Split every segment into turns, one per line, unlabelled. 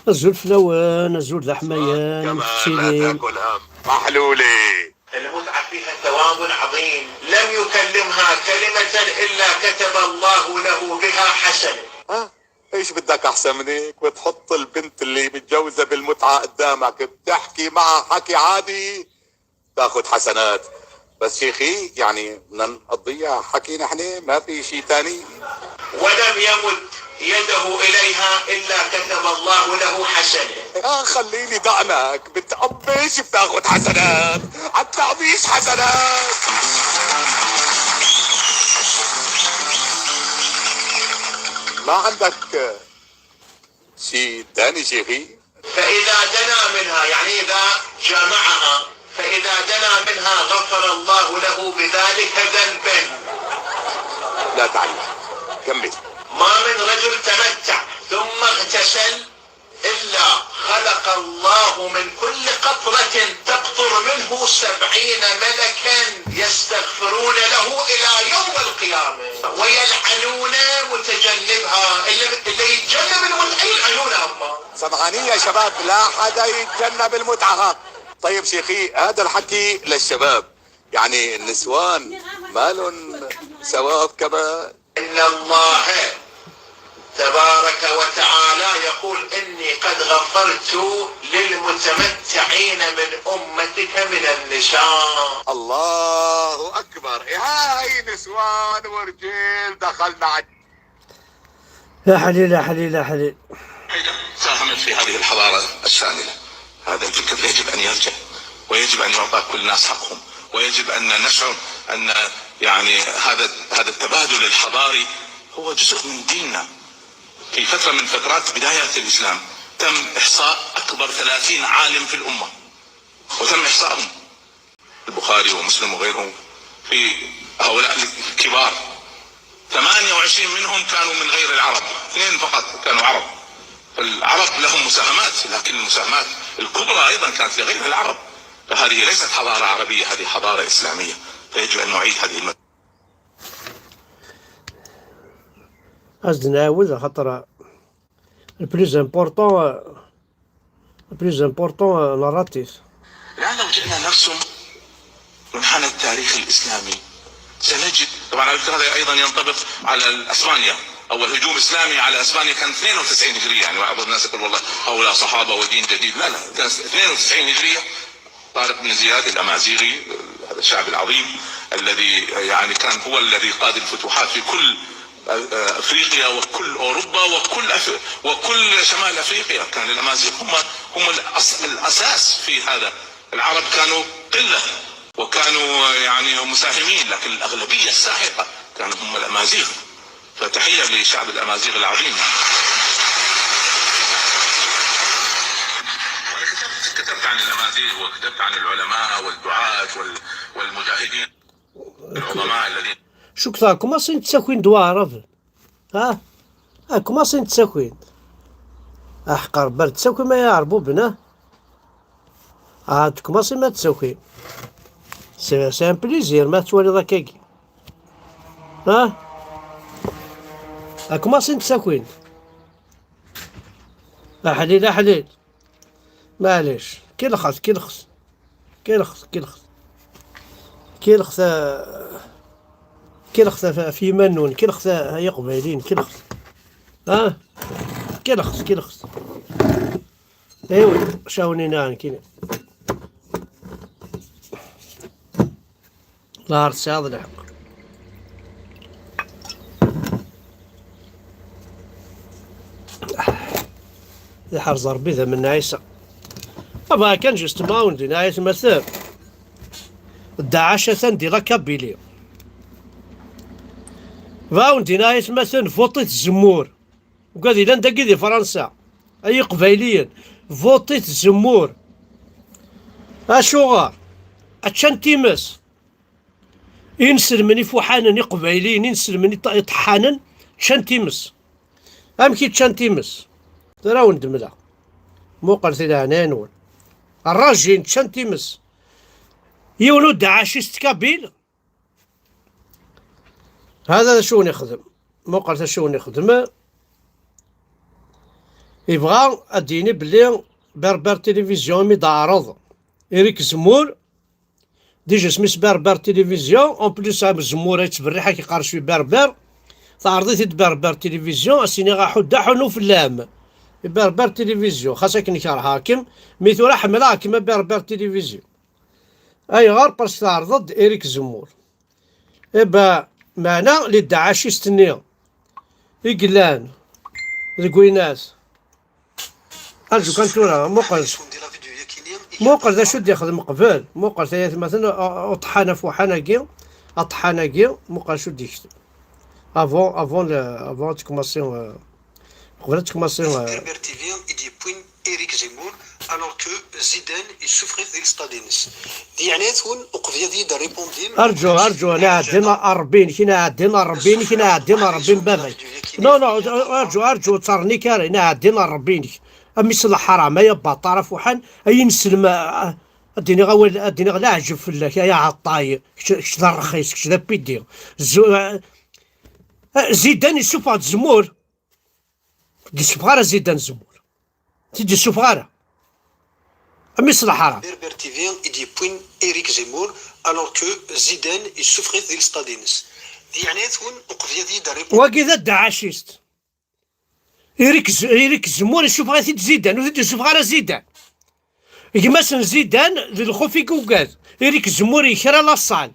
الزول فلوان، الزول ذا حميان،
لا تاكل هم محلولي. المتعة فيها ثواب عظيم، لم يكلمها كلمة إلا كتب الله له بها حسنة. ايش بدك احسن من هيك؟ بتحط البنت اللي متجوزة بالمتعة قدامك، بتحكي معها حكي عادي، تاخذ حسنات. بس شيخي يعني بدنا نقضيها حكي نحن، ما في شيء ثاني. ولم يمد يده اليها الا كتب الله له حسنه. خليني دعنك، بتقبش بتاخذ حسنات، عالتقبيش حسنات. ما عندك شيء ثاني شيخي؟ فاذا دنا منها، يعني اذا جامعها، فاذا دنا منها غفر الله له بذلك ذنبا. لا تعلم، كمل. ما من رجل تمتع ثم اغتسل الا خلق الله من كل قطرة تقطر منه 70 ملكا يستغفرون له الى يوم القيامة ويلعنون متجنبها. اللي يتجنب المتعة يلعنونها هم. سمعانين يا شباب، لا حدا يتجنب المتعة. طيب شيخي، هذا الحكي للشباب، يعني النسوان مالن ثواب كما ان الله تبارك وتعالى يقول اني قد غفرت للمتمتعين من امتك من النساء. الله اكبر. هاي نسوان ورجال دخلنا
يا حليل يا حليل يا حليل.
ساهمت في هذه الحضارة الشاملة. هذا الفكر يجب ان يرجع، ويجب ان يعطى كل الناس حقهم، ويجب ان نشعر ان يعني هذا التبادل الحضاري هو جزء من ديننا. في فترة من فترات بدايات الإسلام تم إحصاء أكبر 30 عالم في الأمة، وتم إحصائهم، البخاري ومسلم وغيرهم. في هؤلاء الكبار 28 منهم كانوا من غير العرب، 2 فقط كانوا عرب. فالعرب لهم مساهمات، لكن المساهمات الكبرى أيضا كانت لغير العرب. فهذه ليست حضارة عربية، هذه حضارة إسلامية. فيجب أن نعيد هذه المسألة.
قصدي نعاود خاطر البلوز امبورطون ناراتيف.
الآن لو جئنا نرسم منحنى التاريخ الإسلامي سنجد، طبعا على فكرة هذا أيضا ينطبق على اسبانيا. أول هجوم إسلامي على اسبانيا كان 92 هجرية، يعني بعض الناس يقول والله هؤلاء صحابة ودين جديد. لا، كان 92 هجرية. طارق بن زياد الأمازيغي، هذا الشعب العظيم الذي يعني كان هو الذي قاد الفتوحات في كل افريقيا وكل اوروبا وكل شمال افريقيا. كان الامازيغ هم الاساس في هذا. العرب كانوا قله وكانوا يعني مساهمين، لكن الاغلبيه الساحقه كانوا هم الامازيغ. فتحيه لشعب الامازيغ العظيم. كتبت عن الامازيغ، وكتبت عن العلماء والدعاة والمجاهدين العظماء الذين
شو كثر كوماسين تساكوين دوار ها كوماسين تساكوين احقر برد تساكوين ما يعربو بنا كوماسين ما تساكوين. سي ان بليزير ما توالي ضكاكي. كوماسين تساكوين. حليل حليل معليش. كي لخص في منون، كي لخص هيا قبيلين، كي لخص ايوا شاوني نان كي لا رساض الحق. يحرز ربي ذا من عيسى ما كان جست ماوندي نهاية المثال الدعاشة ثندي ركبيلي فاوندي نهاية المثال فوطيت الزمور وقاذي لندا قذي فرنسا اي قبيليا فوطيت الزمور اشوغار اتشان تيمس ينسل مني فوحانا قبيليين ينسل مني طحانا تشان تيمس امكي تشان تيمس تراوند ملا مو قلت لها نانول الراجين تشان تيمس يولو دعاشيست كابيل. هذا شو نخدم مو قلت شو نخدم يبغى اديني بلي بربر تلفزيون متعارض إريك زمور ديجا سميس بربر تلفزيون اون بليس زمور يتبرح كيقارش في بربر تعرضيت بربر تلفزيون اسيني غا حنو في اللام بربر تلفزيون خاصك نكار حاكم ميثو راه حملها كيما بربر تلفزيون اي غار باش تعرض إريك زمور إبا معنا اللي دعاشي ستنيا إقلان الكويناس أرجو كان تورا موقل ذا شو دي يخدم قبل موقل ثلاث مثلا طحانا فوحانا كي أطحانا كي موقل شو دي يكتب افون تكوماسيون قبل تكوماسيون
Eric Zemmour, alors que Zidane il souffrait d'Elstadens. Dianethun وقفيا دي ريبوندين
أرجو أنا عدينا ربين كنا عدينا ربين كنا عدينا ربين بابي نو أرجو تصرني كاري نا عدينا ربين أمي صلاح حرام يا طرف وحن أي نسلم اديني غلا عجب في الله يا عطاي كش ذا رخيص كش ذا بيدي زيدان يشوف هاد الزمور دي سبغارة زيدان زمور تيجي سفغارة أمي صلاح حرام
Berber TV il dit point Eric Zemmour alors que Zidane il souffrait d'Elstadens. Dianethun وقفيا دي ريبوندين
وكذا الدعاشيست إريك زمور يشوف غير زيدان وزيد يشوف غير زيدان مثلا زيدان الخوفي كوكاز إريك زمور يكرا لاصال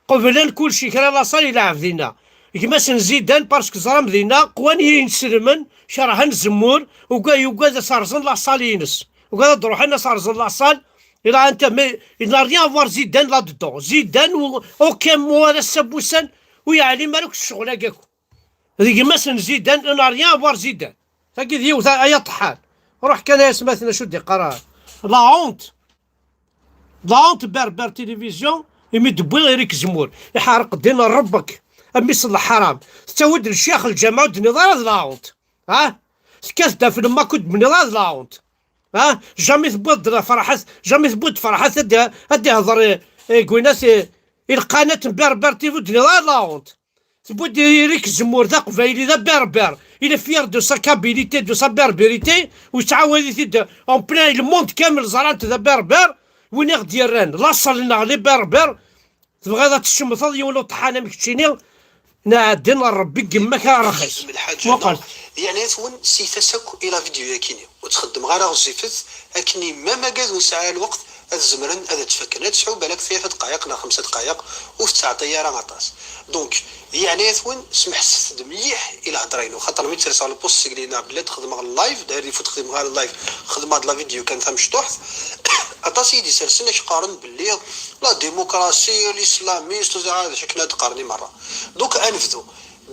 قبلان كلشي كرا لاصال يلعب دينا مثلا زيدان باسكو زرام دينا قواني ينسلمن شرحن زمور وكا صارزن لاصال ينس وكا تروح لنا صارزن لاصال إلا أنت إلا ريان فوار زيدان لا دو زيدان أوكي مولا سبوسان ويعني مالك الشغل هكاكو هذيك مثلا زيدان انا ريان فوار زيدان تاكيد هي اي طحان روح كان اسمها شو دي قرار لا هونت بربر تلفزيون يمدبوا إريك زمور يحرق دين ربك امي صلح حرام تسود الشيخ الجامع ودني ضار لا هونت ها كاس في ما كنت من لا هونت ها جامي ثبوت فرحات جامي ثبوت فرحات هدي هضر كويناس القناه بربر تي ودني لا هونت تبود إريك زمور ذا قبايلي ذا بربر إلا فير دو سا كابيليتي دو سا بربريتي وتعاود يثيد اون بلان الموند كامل زرانت ذا بربر وين يغدي الران لاصل لنا لي بربر تبغى ذا تشمثض يولو طحانه مكتشيني نعدينا ربي كما كان رخيص
وقال يعني ثون سي تسك الى فيديو ياكيني وتخدم غير غزيفت لكني ما قاد ساعه الوقت هذا الزمرن هذا تفكر هذا تسحب بالك 3 دقائق لا 5 دقائق وفي 9 طياره غطاس دونك يعني ثون سمح ستد مليح الى هضرينو خاطر ملي ترسل البوست قلنا بلا تخدم غير اللايف داير يفوت تخدم غير اللايف خدم هذا الفيديو كان فهم مشطوح عطا سيدي سلسلنا قارن باللي لا ديمقراطيه الاسلاميست هذا شكلنا تقارني مره دوك انفذوا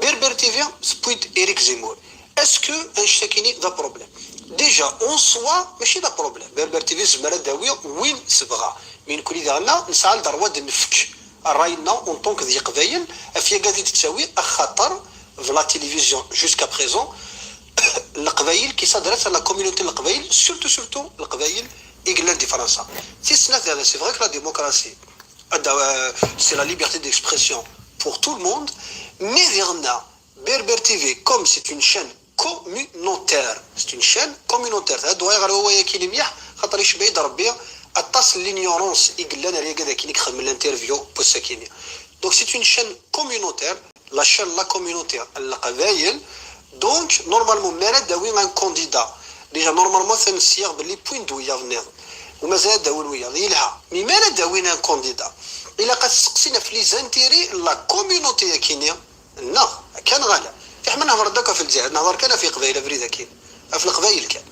بربر تيفي سبويت إريك زيمور اسكو انشتكيني ذا بروبليم ديجا اون سوا ماشي ذا بروبليم بربر تيفي زمرا داوي وين سبغا من كل دارنا نسعى لدرواد نفك راينا اون طونك ذي قبايل افيا قاعد تساوي خطر في لا تيليفزيون جوسكا بريزون القبايل كي صدرت لا كوميونيتي القبايل سورتو القبايل إيغلان دي فرنسا سي هذا سي فري لا ديموكراسي سي لا ليبرتي ديكسبرسيون pour tout le monde mais ديالنا بربر تيفي comme c'est une chaîne communautaire c'est une chaîne communautaire هذا غير هو ياكل مليح خاطر يشبه يضرب بها اتصل لينيورونس يقلنا راه كذا كي نخدم الانترفيو بوساكيني دونك سي une chaîne communautaire la chaîne la communautaire القبايل دونك نورمالمون مالا داوي ان كونديدا ديجا نورمالمون ثنسيغ باللي بوين دويا فنيض ومازال داوي الوياض يلها مي مالا داوينا ان كونديدا الا قد سقسينا في لي زانتيري لا كوميونيتي كينيا لا كان غالا احنا نهضر داك في الجزائر نهضر كان في قبائل فريده كاين في القبائل كان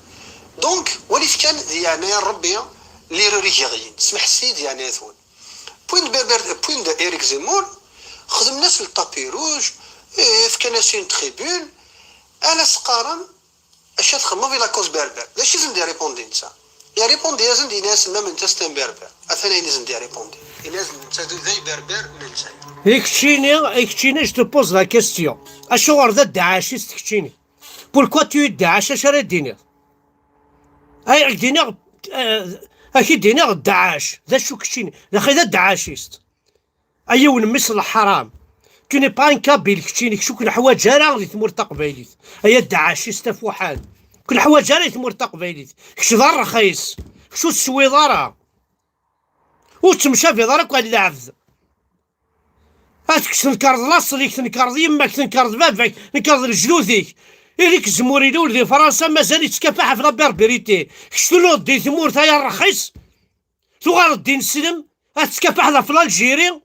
دونك وليت كان يعني ربي لي ريغيين سمح السيد يعني ثون بوين دو إريك زيمور خدم ناس الطابي روج في كناسين تريبون انا سقارن اش تخمم في لاكوز بربر لاش لازم دير ريبوندي نتا يا ريبوندي لازم دي ناس ما من تستن بربر اثنين لازم دير ريبوندي لازم نتا ذي بربر نلزم
كتشيني جو بوز لا كيستيون اشو ورد الدعاشيست كتشيني بوركوا تو الدعاش اش راه ديني اي ديني اكيد ديني الدعاش ذا شو كتشيني ذا خي ذا الدعاشيست ايون مثل الحرام كوني بان كابيل كتشيني شو كن حوايج راه اللي تمر تقبايليت هي الدعاشيست فوحال كل حوايج راه ثمور تقبايليت كش دار رخيص كشو تسوي دارها وتمشى في دارك وهاد العبد هاتك تنكرض لاصليك تنكرض يماك تنكرض باباك تنكرض رجلوثيك إليك زموري الأول دي فرنسا مازال يتكافح في لا بربريتي كشتو دي ثمور تايا رخيص تغار الدين السلم هتكافح لا في الجيري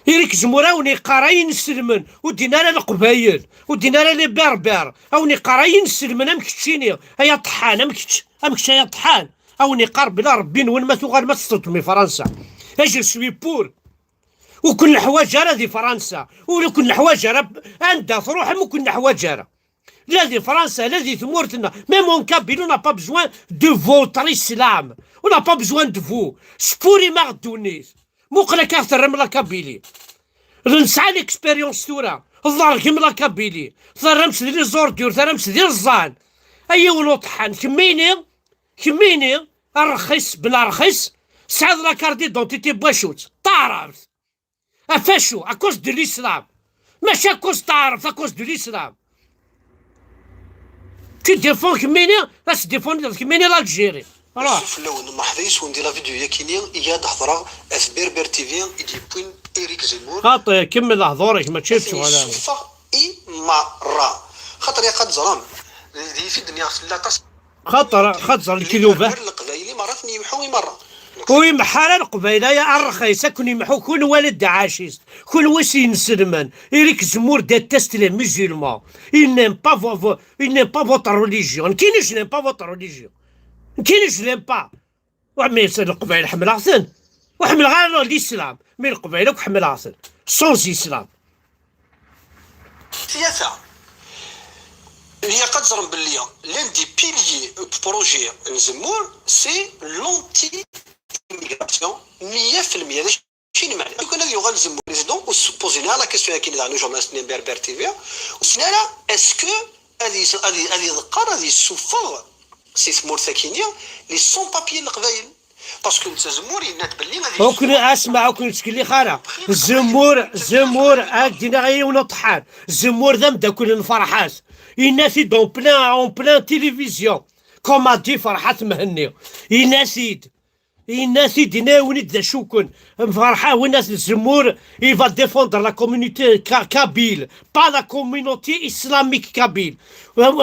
إليك زمورا وني قراين السلمن ودينا لا القبايل ودينا لا لي بربر أوني قراين السلمن أمكتشيني هيا طحان أمكتش هيا طحان أوني قارب بلا ربي وين ما تغار ما تستطمي فرنسا أجل سوي بور وكل حوايج راه دي فرنسا وكل حوايج راه عندها تروح وكل حوايج راه لا دي فرنسا لا دي ثمورتنا ميم اون كابيل اون با بزوان دو فوتر اسلام اون با بزوان دو فو سبوري ما غدونيش موقلا كاثر لا كابيلي نسعى ليكسبيريونس تورا الظهر كيما لا كابيلي ثرمس لي زوردور ثرمس ديال الزان اي ولو طحان كميني الرخيص بلا رخيص سعد لا كاردي دونتيتي بواشوت تعرف افاشو اكوز دو الاسلام ماشي اكوز تعرف اكوز دو الاسلام كي ديفون كميني راس ديفون كميني الجيري
شوف اللون ما حديش وندير لا فيديو يا كينيا يا تحضر اثبير تي في يجي بوين إيريك زيمور
خاطر كمل هضورك ما تشيرش على
اي مرة خاطر يا قد زرام دي في الدنيا في لاطاس
خاطر الكذوبة
القبايلي مرات يمحوي مرة
ويمحال القبيله يا الرخيصه كون يمحو كون والد دعاشيست كون وسين سلمان إريك زمور ديتست لي musulmans il n'aime pas votre religion كاين je n'aime pas votre religion كاين je n'aime pas وعمي يصير القبائل حمل عصن وحمل غير الاسلام من القبائل وحمل عصن سونس اسلام
سياسة هي قد زرم باللي لان دي بيليي بروجي نزمور سي لونتي immigration 100% هذا شنو معنى كون هذا يغال زمور بريزيدون وسبوزينا لا كيسيون كاين دانو جورناليست بربر تي في وسنا لا اسكو هذه ذكر هذه السفر سي ثمور ثكينيا لي سون بابيي القبايل باسكو انت زمور ينات باللي غادي
وكن اسمع وكن تشكل لي خاله زمور هاكدينا غير ونطحان زمور ذا بدا كل الفرحات يناسي دون بلان تيليفزيون كوما دي فرحات مهني الناس يديناوني دا شوكن فرحة والناس الزمور il va défendre la communauté kabyle pas la communauté islamique kabyle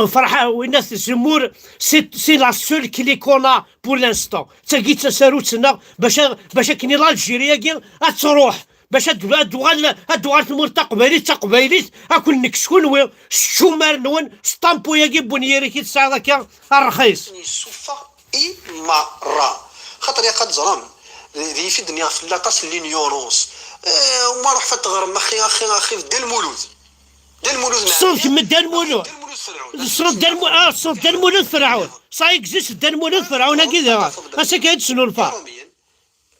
فرحة والناس الزمور سي لا سول كلي كونا بور لانستون تاكي تساروتنا باش كني الجيريا كي تروح باش هادوغال ثمور تقبايليت اكون نكشكون الشمار نون ستامبو ياكي بونيري كي تسعى ذاك الرخيص
السفر اي مرة خاطر يا قد زرام ذي في الدنيا في لاطاس لينيورونس وما روح فتغرم اخي في ديال المولود
صوت من ديال المولود صوت ديال المولود فرعون صا اكزيست ديال المولود فرعون كذا هسا كيتسنوا الفار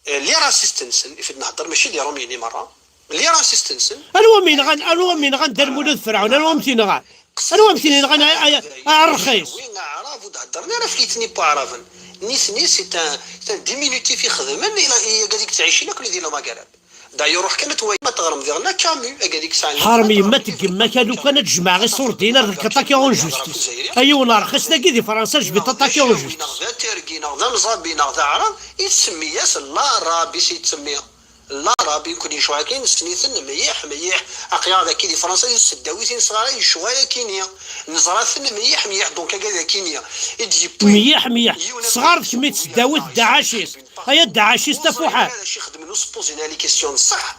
اللي راه سيستنسن في نهضر ماشي اللي روميني مره اللي راه سيستنسن
الوا مين غندير مولود فرعون الوا متين غن الرخيص
وين عرف وتهضرنا راه فليتني با عرفن نيس سي ان ديمينوتيف يخدم الى قال لك تعيشي لك وليدي ما قال دايور روح كانت ما تغرم ديالنا كامو قال لك ساعه
حرمي ما تكما كانوا تجمع غير صور دينا كطاكي اون جوستيس ايوا نهار خصنا كي دي فرنسا جبت طاكي اون جوستيس
ذا تركينا ذا مزابينا ذا عرب يتسمي ياس لا رابي سيتسميها لا رابي يكون يشوى كاين سنيثن مليح اقيا ذا كي دي فرنسا يسداويتين صغار يشوى كينيا نزراثن مليح دونك كذا كينيا يجي
مليح صغار كمي تسداويت دعاشيس هيا الدعاشيس تفوحات
هذا يخدم نو سبوزينا لي كيسيون صح.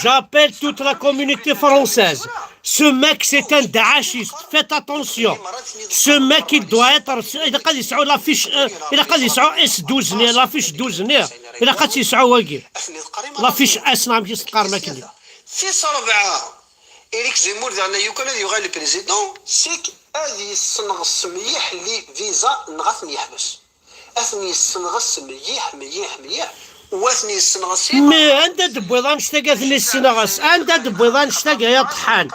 J'appelle toute la communauté française. Ce mec, c'est un da'achiste. Faites attention. Ce mec, il doit être. Il a dit l'affiche. Il a dit S12 نير. l'affiche 12 نير. Il a dit l'affiche S نعم يستقر ماكلي.
في صربعة إريك زيمور دعنا يكون هذا يغالي بريزيدون سيك هذه السنغس مليح اللي فيزا نغاثني يحبس. أثني السنغس مليح. واثني السنغسي
مي انت دبيضان شتاق اثني السنغس انت دبيضان شتاق يا طحان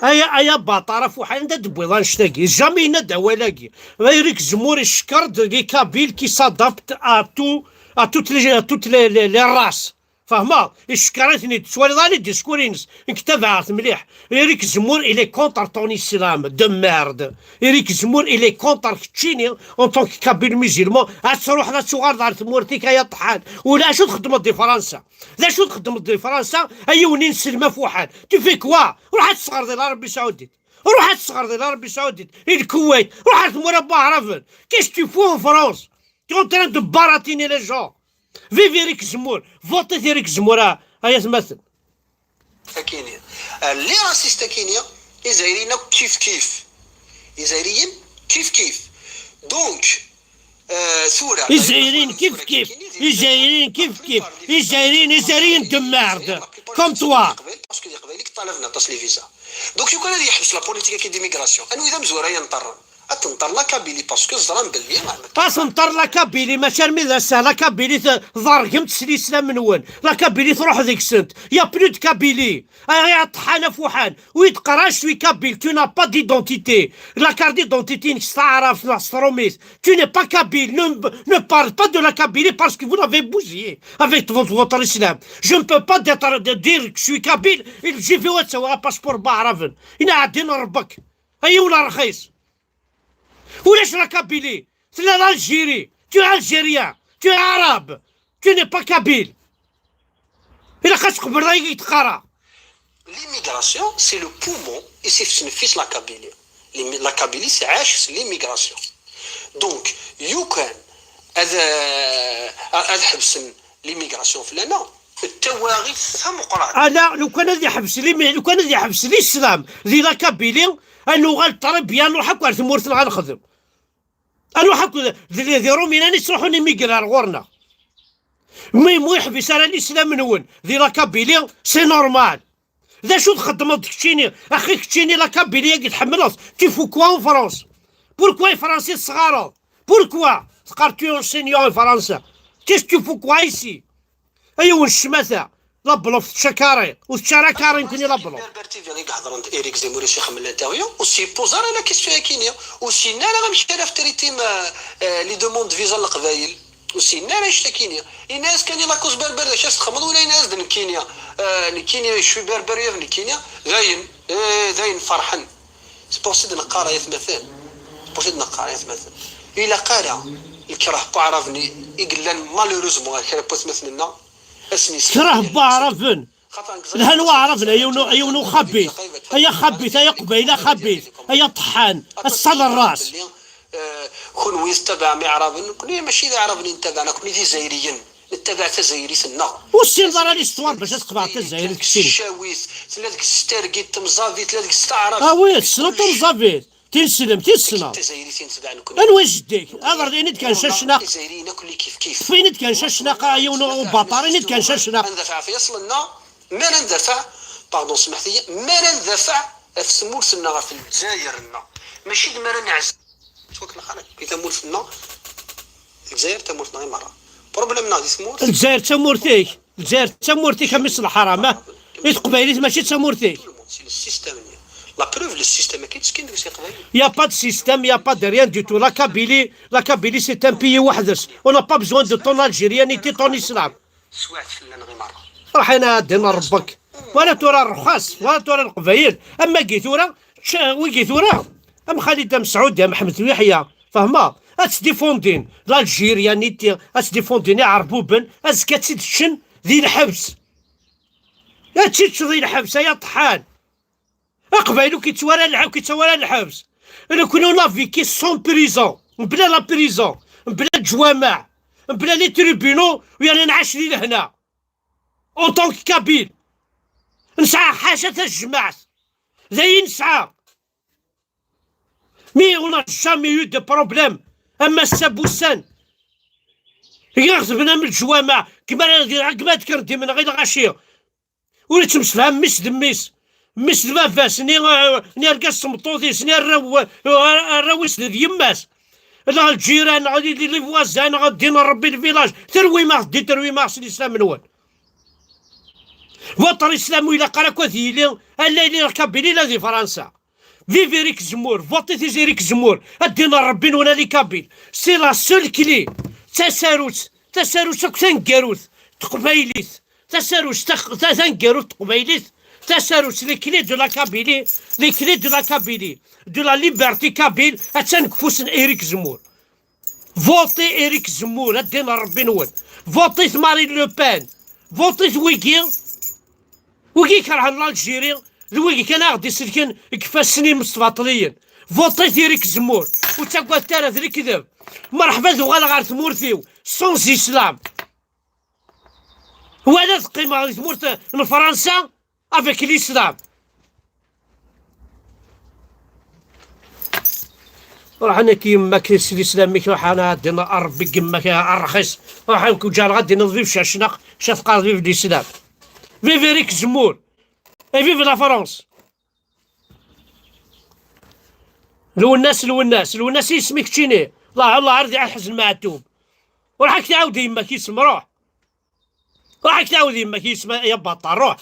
ايا باطاره فوحان انت دبيضان شتاق جامي ندع ولاكي غيرك زمور الشكر لي كابيل كي سادابت ا توت لي راس فهما الشكراتني تسوالي ضالي ديسكورينس نكتب عارف مليح إريك زمور إلي كونتر طون إسلام دو ميرد إريك زمور إلي كونتر كتشيني أون طونك كابيل ميزيلمون تروح لا تشوغار دار تمورتيك يا طحان ولا شو تخدم دي فرنسا لا شو تخدم دي فرنسا أيوني نسلمة فوحان تفي كوا روح تصغر دي ربي سعودي روح تصغر دي ربي سعودي الكويت روح تمربى عرفن كيش تفو فرنسا تي تران دو باراتيني لي جون فيفي ريك زمور فوتي ريك زمور هيا تمثل
كينيا اللي راسيستا كينيا الجزائريين كيف كيف الجزائريين كيف كيف دونك ثورة
الجزائريين كيف كيف الجزائريين كيف كيف الجزائريين دو ميرد كوم توا
باسكو اللي قبالك طالبنا تصلي فيزا دونك يو كان يحبس لا بوليتيكا كي ديميغراسيون انو اذا مزوره ينطر تنطر لا كابيلي باسكو الظلام باللي
تنطر لا كابيلي ماشي رمي سهله كابيلي ضرقمت سليسله من وين لا كابيلي تروح ديك السنت يا بلو دو كابيلي يا طحانه فوحان ويتقرا شوي كابيل تو نا با ديدونتيتي لا كارت ديدونتيتي نستعرف لاستروميس تو ني با كابيل ne parle pas de la Kabylie parce que vous l'avez bousillé avec votre islam. Je ne peux pas dire que je suis kabyle et j'ai vu un passeport بعرفن هنا عندنا ربك هي ولا رخيص ولاش لا كابيلي c'est l'Algérie tu es algérien tu es arabe tu n'es pas kabyle إلا خاصك برا يتقرا.
L'immigration c'est le poumon et c'est une fiche la Kabylie. La Kabylie c'est عاش c'est l'immigration. دونك يو كان هذا حبس ليميغراسيون فلانا التواغي فهم قرار
انا لو كان هذا يحبس لي السلام ذي لا كابيلي انو غالطرب يا نروح هكا ثمورت غنخدم انو هكا ذي روميناني تروحوا نيميغرار غورنا مو يحبس انا الاسلام من وين ذي لا كابيلي سي نورمال ذا شو تخدم كتشيني اخي كتشيني لا كابيلي يتحمل تيفو كوا ان فرنسا Pourquoi les Français se rarent? Pourquoi? Car tu es enseignant en français. Qu'est-ce que tu fais quoi ici? أيوة الشماتة لا بلوف تشكاري وتشارا كاري يمكن لا بلوف.
برتي فيني قهضر إيريك زيموري شيخ من الانترفيو وسي بوزار على كيستيون كينيا وسي نانا غنمشي على في تريتيم لي دوموند فيزا للقبايل وسي نانا يشتا كينيا الناس كان لاكوز بربر اش تخمض ولا الناس دن كينيا كينيا شوي بربريه في كينيا ذاين فرحان سي بوسيد نقارا يثمثل بوسيد نقارا يثمثل إلا قارا الكره بعرفني يقول مالوروزمون كان بوت مثلنا اسمي
كره بعرفن الهلوى عرفنا يونو خبيث هيا خبيث هيا قبيله خبيث هيا طحان الصل الراس
كون ويستبع معرفن كون ماشي اذا عرفني نتبعنا كون جزائريين نتبع تزايري سنا
وشي نظر ليستوار باش تقبع تزاير كشي
الشاويث تلاك ستاركيت تمزافي تلاك استعرف
وي سنو تمزافي تنسلم
تزايري تنتبعنا كون
انو جديك اغر نيت كان شاشنا
تزايرينا كل كيف كيف
فين كان شاشنا يونو باطاري نيت كان شاشنا
ندفع في اصلنا ما ندفع باردون سمحتي ما ندفع في سمورتنا في الجزائر ماشي ما نعز توكل خلك كي تمول فينا الجزائر تمول فينا مره بروبليمنا دي سمور
الجزائر تمورتيك مثل الحرامه قبايليت ماشي تمورتيك
السيستم لا بروف لو سيستم كاينش كاين شي قبايل
يا با دو سيستم يا با دو ريان دو تو لا كابيلي سي ان بيي وحدس اون با بزوان دو طون الجيريانيتي طون اسلام
سوات فلان غير مره
راحنا دينا ربك ولا ترى الرخاص ولا ترى القبايل اما كيثوره وكيثوره ام خالد ام سعود يا محمد يحيى فهما اتديفوندين الجيريانيتي اتديفوندين عربوبن ازكاتشن ذي الحبس يا تشيتش ذي الحبس يا طحان قبايلو كيتوالى الحبس انا كنا لافي كي سون بريزون بلا لا بريزون بلا الجوامع بلا لي تريبينو ويانا نعيش لي لهنا اون طونك كابيل نسعى حاجه الجماعة زي نسعى مي اون جامي يو دو بروبليم اما السابوسان يغزبنا من الجوامع كما تكردي من غير الغاشيه ولا تمسلها مس دميس مس دفاس ني رقص مطوطيس ني الرويس ديال يماس لا الجيران غادي لي فوازان غادي نربي الفيلاج تروي ما غدي تروي ما خصني الاسلام من وين وطن الاسلام الى قرا كوثيلي الا اللي ركبيني لا دي فرنسا فيفي ريك زمور فوتي تيجي ريك زمور ادينا ربي ولا لي كابيل سي لا سول كلي تساروت كتنكاروت تقبايليت تساروس تنقرو تقبيليت تساروس لي كلي دو لا كابيلي لي كلي دو لا كابيلي دو لا ليبرتي كابيل اتنكفوس إيريك زمور فوتي إيريك زمور الدين ربي نول فوتيت مارين لو بان فوتيت ويكي كرهن الجيري الويكي كان غادي سلكن كفا سنين مستباطليين فوتيت إيريك زمور وتاكوال تارا ذري كذب مرحبا ذو غير ثمورتيو سونس إسلام ولا القيمة غادي تمورت من فرنسا افيك الإسلام راح انا كيما كيس الاسلامي راح انا دينا ربي كيما الرخيص راح نكون جا غادي نضيف شنق شاف قاضي في الاسلام فيفي ريك زمور اي فيفي لا فرنسا لو الناس يسميك تشيني الله عرضي على الحزن معتوب وراح تعاود يما كيسم روح راح تعاود يما كيسم يا بطل روح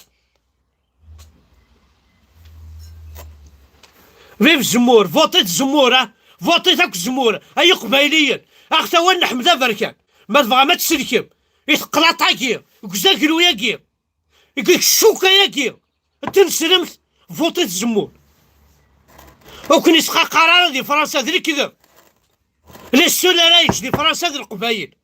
فيف زمور فوتيت زمور فوتيت هاك زمور اي قبايليا اختا وين حمده بركان ما تبغى ما تسلكم يتقلاط هاكي وكزاكلو ياكي يقولك الشوكه ياكي تنسلمت فوتيت زمور وكون يسقى قرار دي فرنسا ذري كذا لي سولارايج دي فرنسا ذي القبايل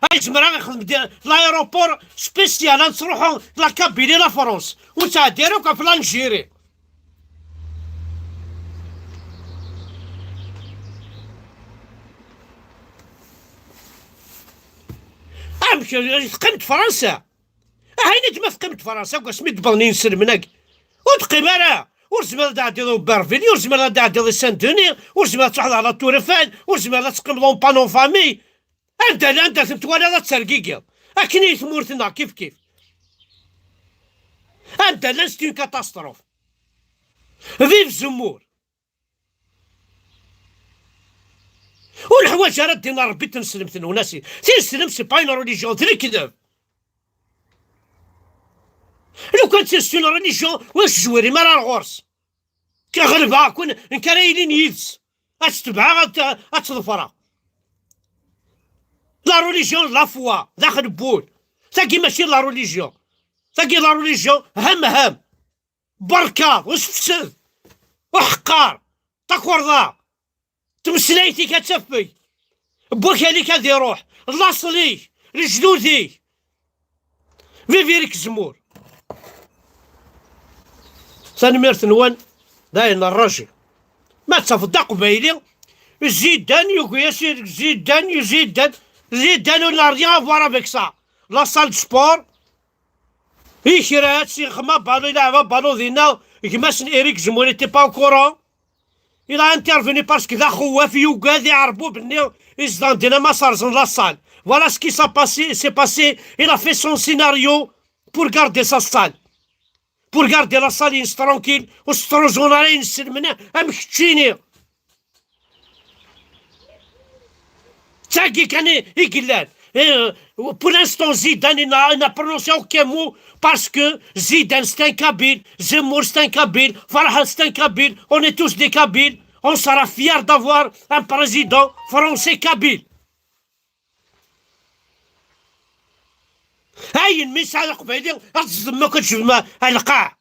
هاي جمرا غنخدم لايروبور سبيسيال نروحو لا كابيلي لا فرنسا وتا ديروك في لانجيري امشي قيمة فرنسا هايني ما في قيمة فرنسا وكاسمي تبغني نسلمناك وتقيم انا ورزمال دا عدي بارفيلي ورزمال دا عدي سان دوني ورزمال تروح على تورفان ورزمال تقيم لون بانون فامي انت تتوالى لا تسرقيقيا اكني ثمورتنا كيف انت لا ستون كاتاستروف فيف زمور والحوايج راه دينا ربي تنسلم وناسي تنسلم سي با اون ريليجيون ذري كذاب لو كان تنسلم ريليجيون واش جواري ما راه الغرس كغلبها كون كرايلين يدس اتتبعها اتظفرها لا ريليجيون لا فوا داخل بول تاكي ماشي لا ريليجيون تاكي لا ريليجيون هم بركة وسفسد وحقار تاكورضا تمسلايتي كتفي بوك عليك هادي روح لاصلي لجدودي فيفيريك زمور ثاني ميرت نوان داين الراجل ما تصفد قبايلي زيدان ياسر زيدان ولا ريان افوار افيك سا لا سال سبور يكرات سي خما بالو يلعب بالو دينا كيماسن إيريك زمور تي با كورون il a intervenu parce que ذا خواف يوقاد يعربو بني إزدان دينا ما صار لا سال voilà ce qui s'est passé il a fait son scénario pour garder sa salle pour garder la salle tranquille وستروجوناري نسلمنا امكتشيني تاكي كان يقلال pour l'instant Zidane il n'a prononcé aucun mot parce que Zidane c'est un Kabyle, Zemmour c'est un Kabyle, Farhad c'est un Kabyle, on est tous des Kabyles, on sera fiers d'avoir un président français Kabyle. هاين ميسا القبيلي ما كنتش القاع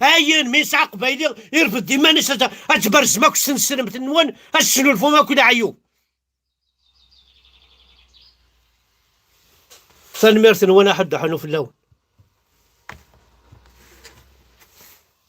هاين ميسا قبيلي يرفض ديما ناس تبرز ماك سنسلمت النوان السنو الفما كل عيوب ثاني ميرث وانا حد حنو في اللون